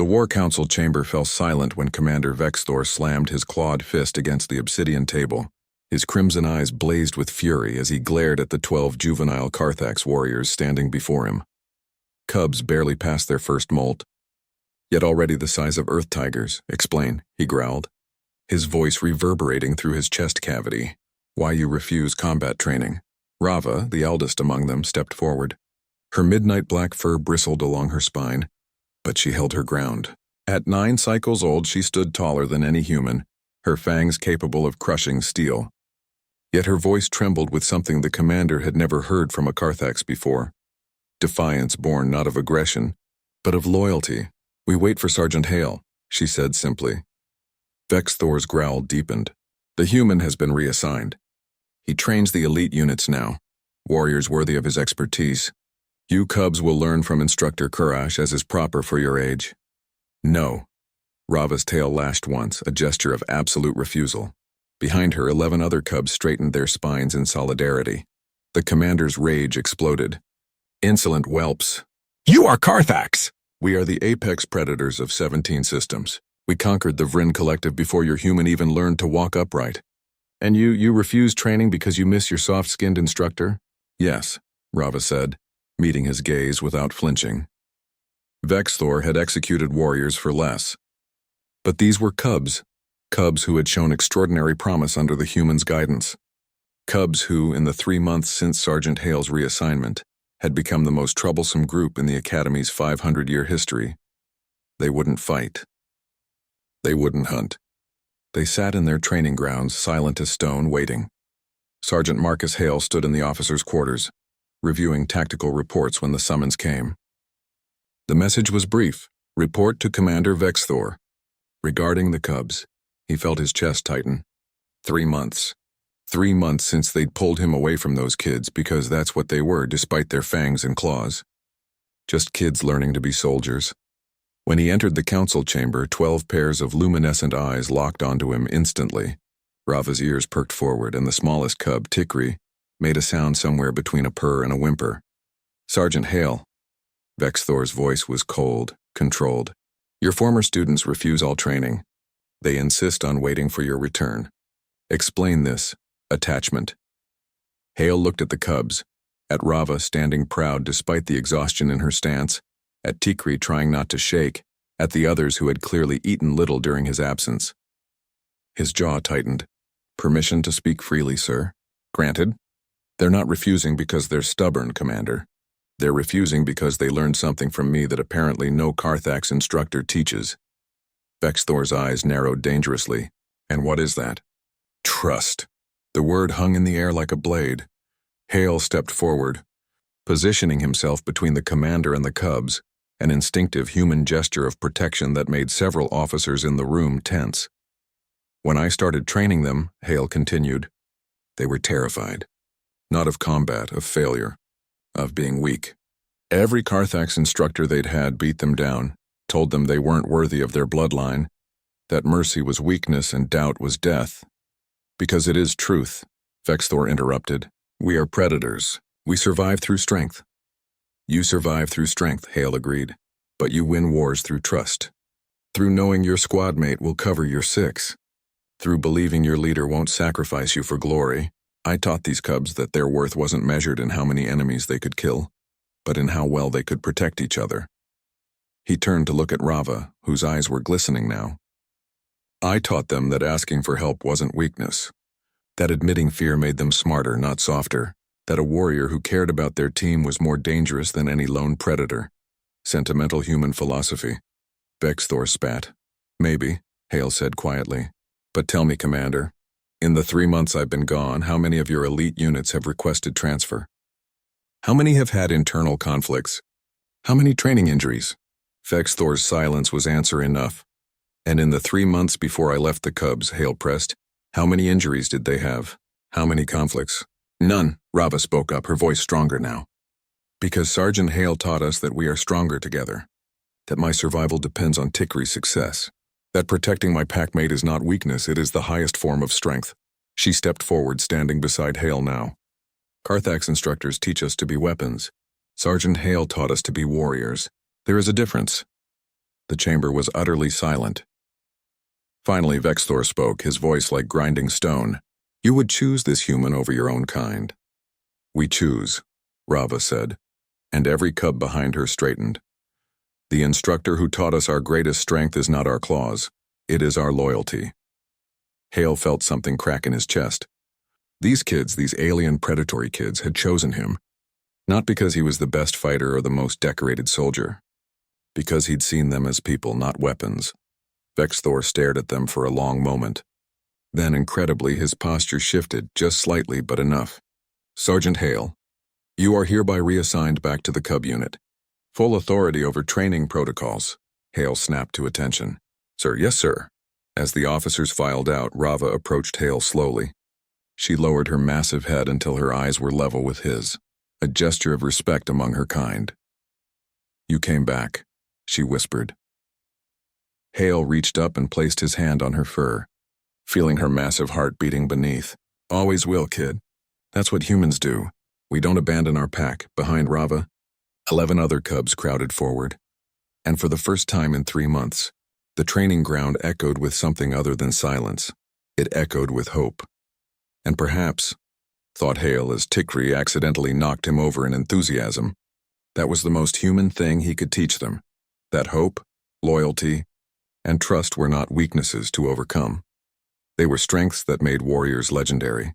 The War Council chamber fell silent when Commander Vexthor slammed his clawed fist against the obsidian table. His crimson eyes blazed with fury as he glared at the 12 juvenile Carthax warriors standing before him. Cubs barely past their first molt, yet already the size of earth tigers. Explain, he growled, his voice reverberating through his chest cavity. Why you refuse combat training? Rava, the eldest among them, stepped forward. Her midnight black fur bristled along her spine, but she held her ground. At 9 cycles old, she stood taller than any human, her fangs capable of crushing steel. Yet her voice trembled with something the commander had never heard from a Carthax before. Defiance born not of aggression, but of loyalty. We wait for Sergeant Hale, she said simply. Vexthor's growl deepened. The human has been reassigned. He trains the elite units now, warriors worthy of his expertise. You cubs will learn from Instructor Kurash as is proper for your age. No. Rava's tail lashed once, a gesture of absolute refusal. Behind her, 11 other cubs straightened their spines in solidarity. The commander's rage exploded. Insolent whelps. You are Carthax! We are the apex predators of 17 systems. We conquered the Vryn Collective before your human even learned to walk upright. And you refuse training because you miss your soft-skinned instructor? Yes, Rava said, meeting his gaze without flinching. Vexthor had executed warriors for less. But these were cubs who had shown extraordinary promise under the human's guidance. Cubs who, in the 3 months since Sergeant Hale's reassignment, had become the most troublesome group in the Academy's 500-year history. They wouldn't fight. They wouldn't hunt. They sat in their training grounds, silent as stone, waiting. Sergeant Marcus Hale stood in the officers' quarters, reviewing tactical reports when the summons came. The message was brief. Report to Commander Vexthor. Regarding the cubs, he felt his chest tighten. 3 months. 3 months since they'd pulled him away from those kids because that's what they were despite their fangs and claws. Just kids learning to be soldiers. When he entered the council chamber, 12 pairs of luminescent eyes locked onto him instantly. Rava's ears perked forward, and the smallest cub, Tikri, made a sound somewhere between a purr and a whimper. Sergeant Hale. Vexthor's voice was cold, controlled. Your former students refuse all training. They insist on waiting for your return. Explain this. Attachment. Hale looked at the cubs, at Rava standing proud despite the exhaustion in her stance, at Tikri trying not to shake, at the others who had clearly eaten little during his absence. His jaw tightened. Permission to speak freely, sir. Granted. They're not refusing because they're stubborn, Commander. They're refusing because they learned something from me that apparently no Carthax instructor teaches. Vexthor's eyes narrowed dangerously. And what is that? Trust. The word hung in the air like a blade. Hale stepped forward, positioning himself between the commander and the cubs, an instinctive human gesture of protection that made several officers in the room tense. When I started training them, Hale continued, they were terrified. Not of combat, of failure, of being weak. Every Carthax instructor they'd had beat them down, told them they weren't worthy of their bloodline, that mercy was weakness and doubt was death. Because it is truth, Vexthor interrupted. We are predators. We survive through strength. You survive through strength, Hale agreed. But you win wars through trust. Through knowing your squad mate will cover your 6. Through believing your leader won't sacrifice you for glory. I taught these cubs that their worth wasn't measured in how many enemies they could kill, but in how well they could protect each other. He turned to look at Rava, whose eyes were glistening now. I taught them that asking for help wasn't weakness, that admitting fear made them smarter, not softer, that a warrior who cared about their team was more dangerous than any lone predator. Sentimental human philosophy. Vexthor spat. Maybe, Hale said quietly. But tell me, Commander, in the 3 months I've been gone, how many of your elite units have requested transfer? How many have had internal conflicts? How many training injuries? Vexthor's silence was answer enough. And in the 3 months before I left the cubs, Hale pressed, how many injuries did they have? How many conflicts? None, Rava spoke up, her voice stronger now. Because Sergeant Hale taught us that we are stronger together, that my survival depends on Tikri's success, that protecting my packmate is not weakness, it is the highest form of strength. She stepped forward, standing beside Hale now. Carthax instructors teach us to be weapons. Sergeant Hale taught us to be warriors. There is a difference. The chamber was utterly silent. Finally, Vexthor spoke, his voice like grinding stone. "You would choose this human over your own kind." "We choose," Rava said, and every cub behind her straightened. "The instructor who taught us our greatest strength is not our claws. It is our loyalty." Hale felt something crack in his chest. These kids, these alien predatory kids, had chosen him, not because he was the best fighter or the most decorated soldier, because he'd seen them as people, not weapons. Vexthor stared at them for a long moment. Then, incredibly, his posture shifted, just slightly, but enough. "Sergeant Hale, you are hereby reassigned back to the Cub unit. Full authority over training protocols." Hale snapped to attention. "Sir, yes, sir." As the officers filed out, Rava approached Hale slowly. She lowered her massive head until her eyes were level with his, a gesture of respect among her kind. "You came back," she whispered. Hale reached up and placed his hand on her fur, feeling her massive heart beating beneath. "Always will, kid. That's what humans do. We don't abandon our pack." Behind Rava, 11 other cubs crowded forward. And for the first time in 3 months, the training ground echoed with something other than silence. It echoed with hope. And perhaps, thought Hale as Tikri accidentally knocked him over in enthusiasm, that was the most human thing he could teach them. That hope, loyalty, and trust were not weaknesses to overcome. They were strengths that made warriors legendary.